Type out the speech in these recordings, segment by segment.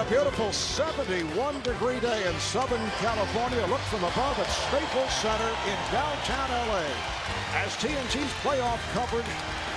beautiful 71-degree day in Southern California. Look from above at Staples Center in downtown LA as TNT's playoff coverage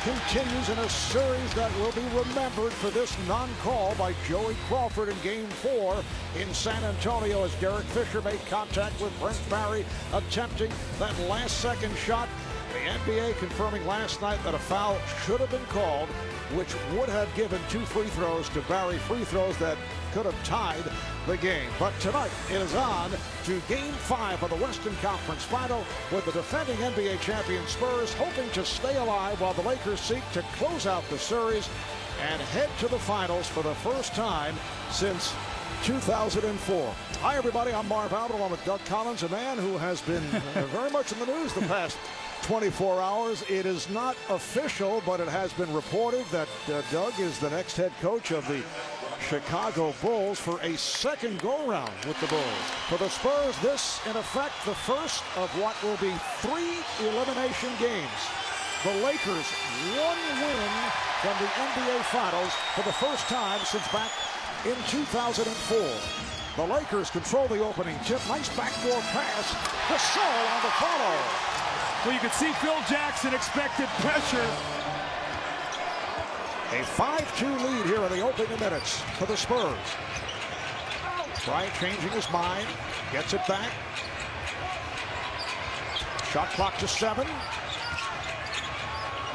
continues in a series that will be remembered for this non-call by Joey Crawford in Game 4 in San Antonio as Derek Fisher made contact with Brent Barry, attempting that last-second shot. The NBA confirming last night that a foul should have been called, which would have given 2 free throws to Barry, free throws that could have tied the game. But tonight it is on to Game 5 of the Western Conference Final, with the defending NBA champion Spurs hoping to stay alive while the Lakers seek to close out the series and head to the finals for the first time since 2004. Hi everybody, I'm Marv Albert along with Doug Collins, a man who has been very much in the news the past 24 hours. It is not official, but it has been reported that Doug is the next head coach of the Chicago Bulls for a second go-round with the Bulls. For the Spurs, this, in effect, the first of what will be 3 elimination games. The Lakers, 1 win from the NBA Finals for the first time since back in 2004. The Lakers control the opening tip. Nice backdoor pass. Gasol on the follow. Well, you could see Phil Jackson expected pressure. A 5-2 lead here in the opening minutes for the Spurs. Bryant changing his mind, gets it back. Shot clock to 7.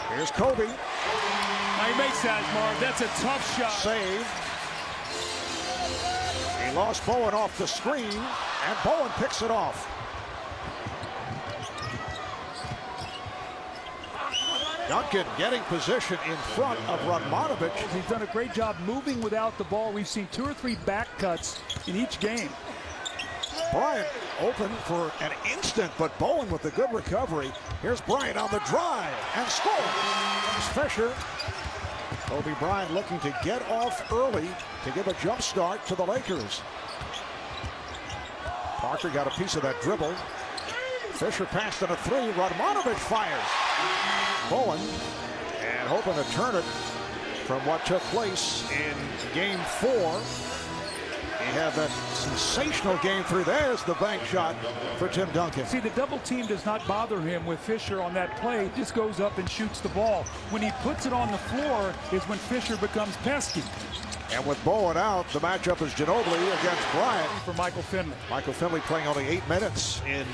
Here's Kobe. Now he makes that, Marv. That's a tough shot. Save. He lost Bowen off the screen, and Bowen picks it off. Duncan getting position in front of Radmanovic. He's done a great job moving without the ball. We've seen 2 or 3 back cuts in each game. Bryant open for an instant, but Bowen with a good recovery. Here's Bryant on the drive and score. There's Fisher. Kobe Bryant looking to get off early to give a jump start to the Lakers. Parker got a piece of that dribble. Fisher passed on a 3. Radmanovic fires. Bowen, and hoping to turn it from what took place in Game 4. He had that sensational Game 3. There's the bank shot for Tim Duncan. See, the double team does not bother him with Fisher on that play. He just goes up and shoots the ball. When he puts it on the floor is when Fisher becomes pesky. And with Bowen out, the matchup is Ginobili against Bryant. For Michael Finley. Michael Finley playing only 8 minutes in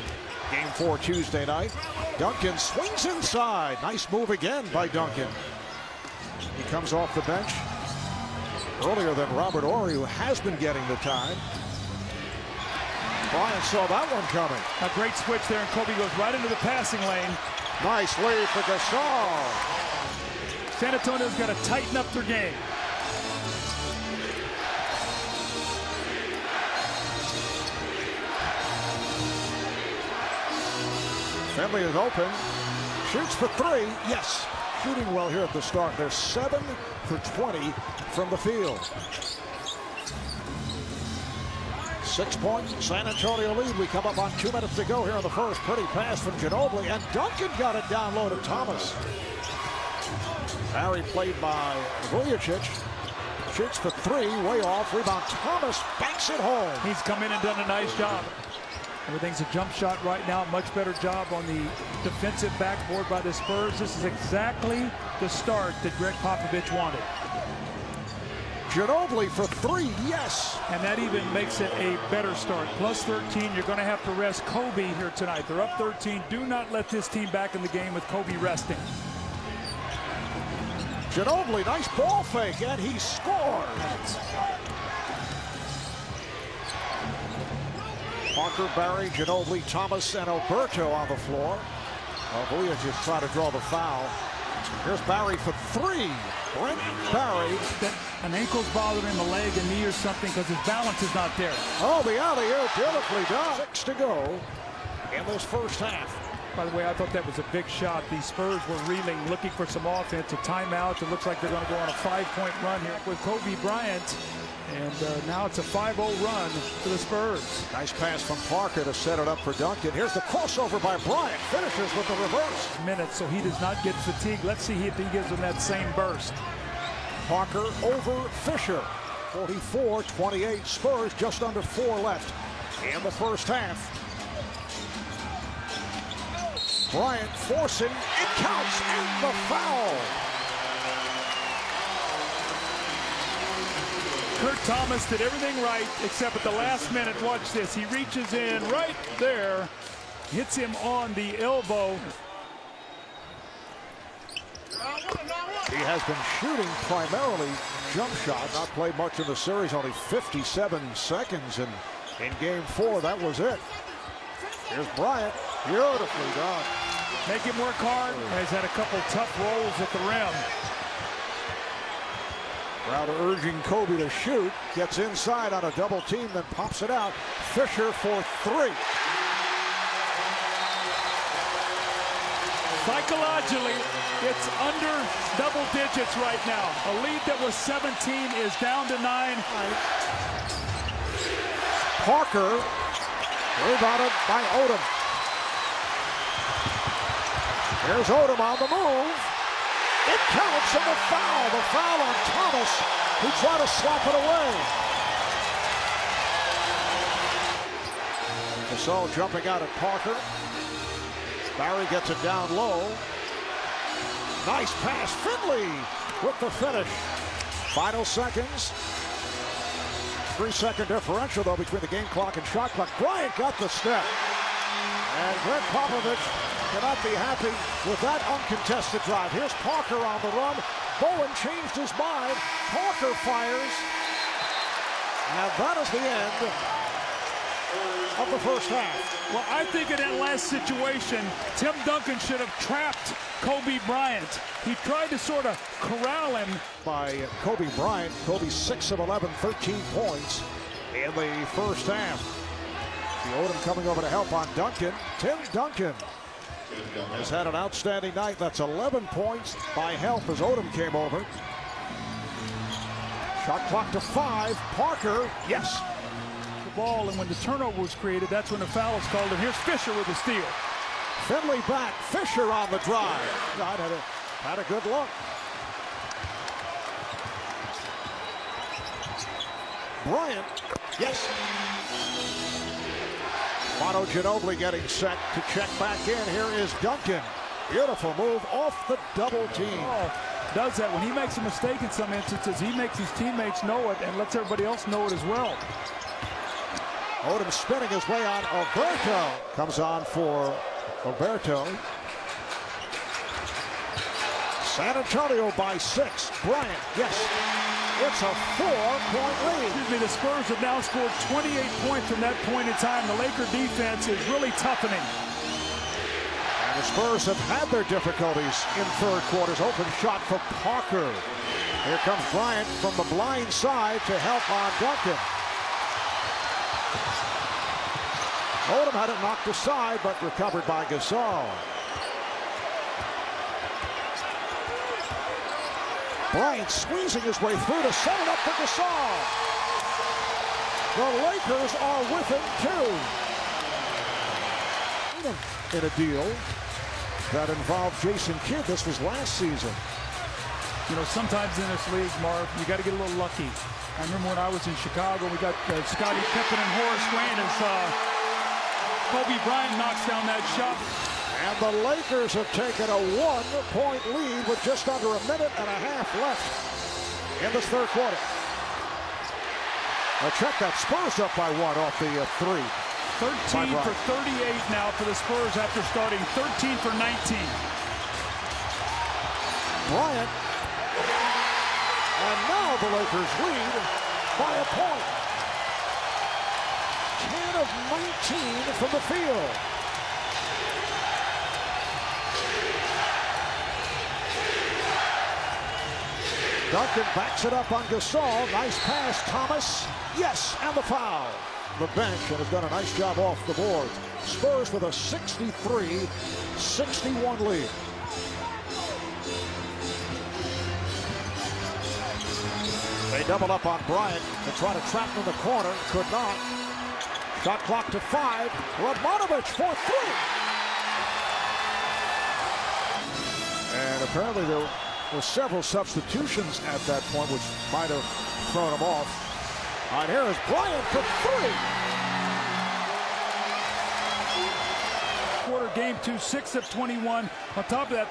Game 4 Tuesday night. Duncan swings inside. Nice move again by Duncan. He comes off the bench earlier than Robert Horry, who has been getting the time. Bryant saw that one coming. A great switch there, and Kobe goes right into the passing lane. Nice lead for Gasol. San Antonio's got to tighten up their game. Finley is open, shoots for 3. Yes, shooting well here at the start. They're 7 for 20 from the field. 6-point San Antonio lead. We come up on 2 minutes to go here in the first. Pretty pass from Ginobili, and Duncan got it down low to Thomas. Barry played by Vujicic. Shoots for 3, way off. Rebound, Thomas banks it home. He's come in and done a nice job. Everything's a jump shot right now. Much better job on the defensive backboard by the Spurs. This is exactly the start that Greg Popovich wanted. Ginobili for 3, yes. And that even makes it a better start. Plus 13, you're going to have to rest Kobe here tonight. They're up 13. Do not let this team back in the game with Kobe resting. Ginobili, nice ball fake, and he scores. Parker, Barry, Ginobili, Thomas, and Alberto on the floor. Vujicic just trying to draw the foul. Here's Barry for 3. Brent Barry. An ankle's bothering him, a leg, a knee, or something, because his balance is not there. Oh, the alley-oop, beautifully done. 6 to go in this first half. By the way, I thought that was a big shot. The Spurs were reeling, looking for some offense, a timeout. It looks like they're going to go on a 5-point run here with Kobe Bryant. And now it's a 5-0 run for the Spurs. Nice pass from Parker to set it up for Duncan. Here's the crossover by Bryant. Finishes with the reverse. Minutes, so he does not get fatigued. Let's see if he gives him that same burst. Parker over Fisher. 44-28 Spurs, just under 4 left in the first half. Bryant forcing, it counts, and the foul. Kurt Thomas did everything right except at the last minute. Watch this. He reaches in right there, hits him on the elbow. He has been shooting primarily jump shots. Not played much in the series, only 57 seconds in game 4. That was it. Here's Bryant. Beautifully done. Make him work hard. He's had a couple tough rolls at the rim. Crowder urging Kobe to shoot. Gets inside on a double team, then pops it out. Fisher for 3. Psychologically, it's under double digits right now. A lead that was 17 is down to 9. Parker, rebounded by Odom. Here's Odom on the move. It counts, and the foul. The foul on Thomas, who tried to slap it away. Gasol jumping out at Parker. Barry gets it down low. Nice pass. Finley with the finish. Final seconds. 3-second differential, though, between the game clock and shot clock. Bryant got the step. And Greg Popovich cannot be happy with that uncontested drive. Here's Parker on the run. Bowen changed his mind. Parker fires. And that is the end of the first half. Well, I think in that last situation, Tim Duncan should have trapped Kobe Bryant. He tried to sort of corral him. By Kobe Bryant. Kobe 6 of 11, 13 points in the first half. The Odom coming over to help on Duncan. Tim Duncan has had an outstanding night. That's 11 points by help as Odom came over. Shot clock to 5. Parker, yes. The ball, and when the turnover was created, that's when the foul is called. And here's Fisher with the steal. Finley back. Fisher on the drive. God had a good look. Bryant, yes. Manu Ginobili getting set to check back in. Here is Duncan. Beautiful move off the double team. Does that when he makes a mistake in some instances, he makes his teammates know it and lets everybody else know it as well. Odom spinning his way on Alberto. Comes on for Alberto. San Antonio by 6. Bryant, yes. It's a 4-point lead. Excuse me, the Spurs have now scored 28 points from that point in time. The Laker defense is really toughening. And the Spurs have had their difficulties in third quarters. Open shot for Parker. Here comes Bryant from the blind side to help on Duncan. Odom had it knocked aside, but recovered by Gasol. Bryant squeezing his way through to set it up for Gasol. The Lakers are with him, too. In a deal that involved Jason Kidd. This was last season. You know, sometimes in this league, Marv, you got to get a little lucky. I remember when I was in Chicago, we got Scottie Pippen and Horace Grant as Kobe Bryant knocks down that shot. And the Lakers have taken a 1-point lead with just under a minute and a half left in this third quarter. Check that. Spurs up by 1 off the 3. 13 for 38 now for the Spurs after starting 13 for 19. Bryant. And now the Lakers lead by a point. 10 of 19 from the field. Duncan backs it up on Gasol. Nice pass, Thomas. Yes, and the foul. The bench and has done a nice job off the board. Spurs with a 63-61 lead. They double up on Bryant and try to trap him in the corner. Could not. Shot clock to 5. Ramonovich for 3. And apparently there were several substitutions at that point, which might have thrown him off. All right, here is Bryant for three. Quarter game 2, 6 of 21. On top of that,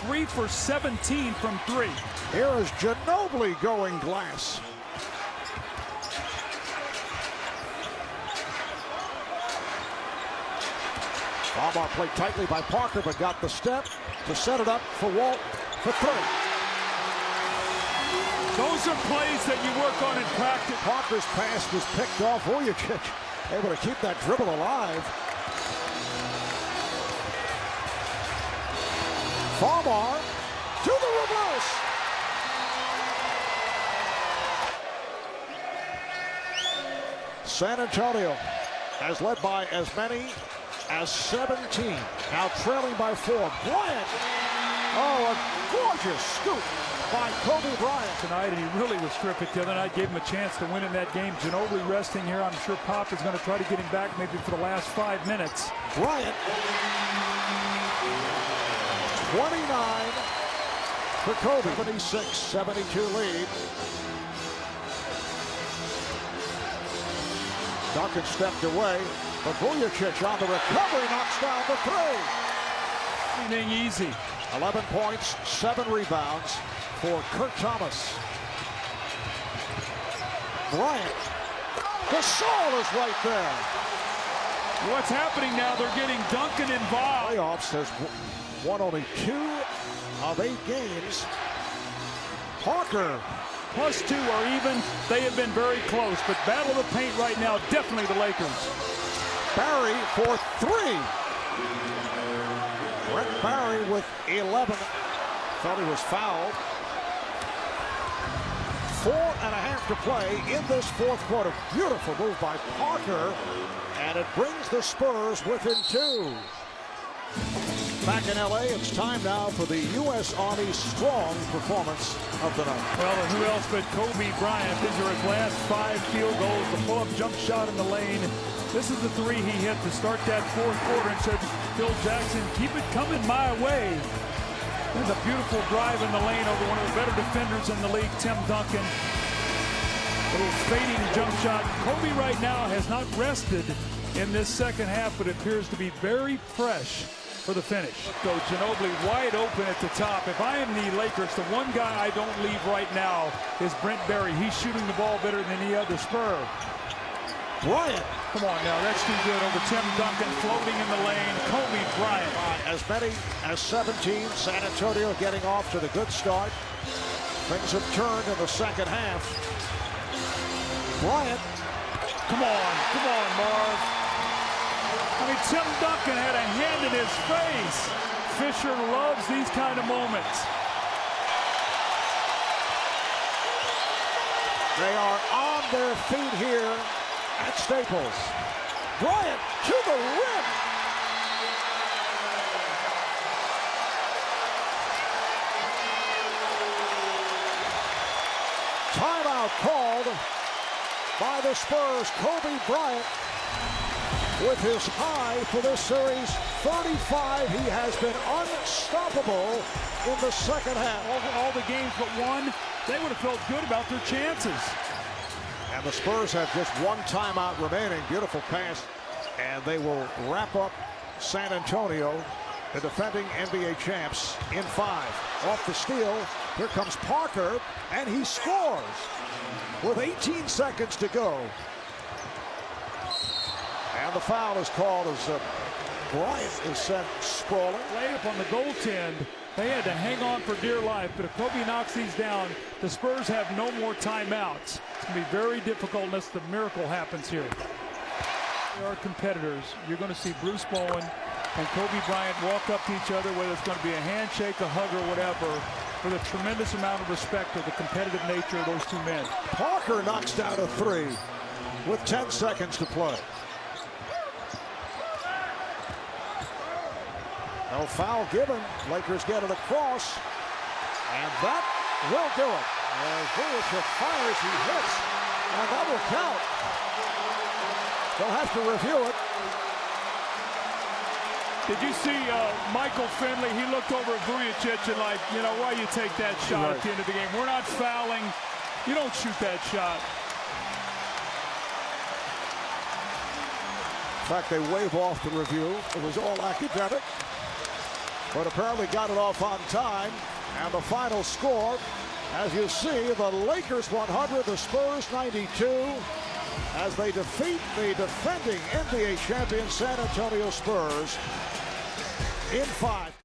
3 for 17 from 3. Here is Ginobili going glass. Mamba played tightly by Parker, but got the step to set it up for Walt for three. Those are plays that you work on in practice. Parker's pass was picked off. Vujacic able to keep that dribble alive. Farmar to the reverse. San Antonio has led by as many as 17. Now trailing by 4. Bryant. Oh, a gorgeous scoop by Kobe Bryant tonight, and he really was terrific the other night. Gave him a chance to win in that game. Ginobili resting here. I'm sure Pop is going to try to get him back maybe for the last 5 minutes. Bryant. 29 for Kobe. 76-72 lead. Duncan stepped away, but Vujacic on the recovery knocks down the three. Anything easy. 11 points, 7 rebounds for Kurt Thomas. Bryant. Gasol is right there. What's happening now? They're getting Duncan involved. Playoffs has won only 2 of 8 games. Parker. +2 or even. They have been very close, but battle of the paint right now, definitely the Lakers. Barry for 3. Brett Barry with 11. Thought he was fouled. 4.5 to play in this fourth quarter. Beautiful move by Parker, and it brings the Spurs within 2. Back in LA, it's time now for the U.S. Army strong performance of the night. Well, and who else but Kobe Bryant? These are his last 5 field goals. The pull-up jump shot in the lane. This is the 3 he hit to start that fourth quarter and said, Phil Jackson, keep it coming my way. There's a beautiful drive in the lane over one of the better defenders in the league, Tim Duncan. Little fading jump shot. Kobe right now has not rested in this second half, but appears to be very fresh for the finish. So Ginobili wide open at the top. If I am the Lakers, the one guy I don't leave right now is Brent Barry. He's shooting the ball better than any other Spur. Bryant. Come on now, that's too good over Tim Duncan, floating in the lane. Kobe Bryant. As many as 17. San Antonio getting off to the good start. Things have turned in the second half. Bryant. Come on, Marv. I mean, Tim Duncan had a hand in his face. Fisher loves these kind of moments. They are on their feet here at Staples. Bryant to the rim. Timeout called by the Spurs. Kobe Bryant with his high for this series, 35. He has been unstoppable in the second half. All the games but one, they would have felt good about their chances. And the Spurs have just 1 timeout remaining. Beautiful pass. And they will wrap up San Antonio, the defending NBA champs, in 5. Off the steal, here comes Parker, and he scores with 18 seconds to go. And the foul is called as Bryant is sent sprawling. Laid up on the goaltend. They had to hang on for dear life, but if Kobe knocks these down, the Spurs have no more timeouts. It's going to be very difficult unless the miracle happens here. There are competitors. You're going to see Bruce Bowen and Kobe Bryant walk up to each other, whether it's going to be a handshake, a hug, or whatever, with a tremendous amount of respect of the competitive nature of those 2 men. Parker knocks down a 3 with 10 seconds to play. No foul given. Lakers get it across. And that will do it. As Vujacic fires, he hits. And that will count. They'll have to review it. Did you see Michael Finley? He looked over at Vujacic and like, you know, why you take that shot at the end of the game? We're not fouling. You don't shoot that shot. fact, they wave off the review. It was all academic, but apparently got it off on time. And the final score, as you see, the Lakers 100, the Spurs 92, as they defeat the defending NBA champion San Antonio Spurs in 5.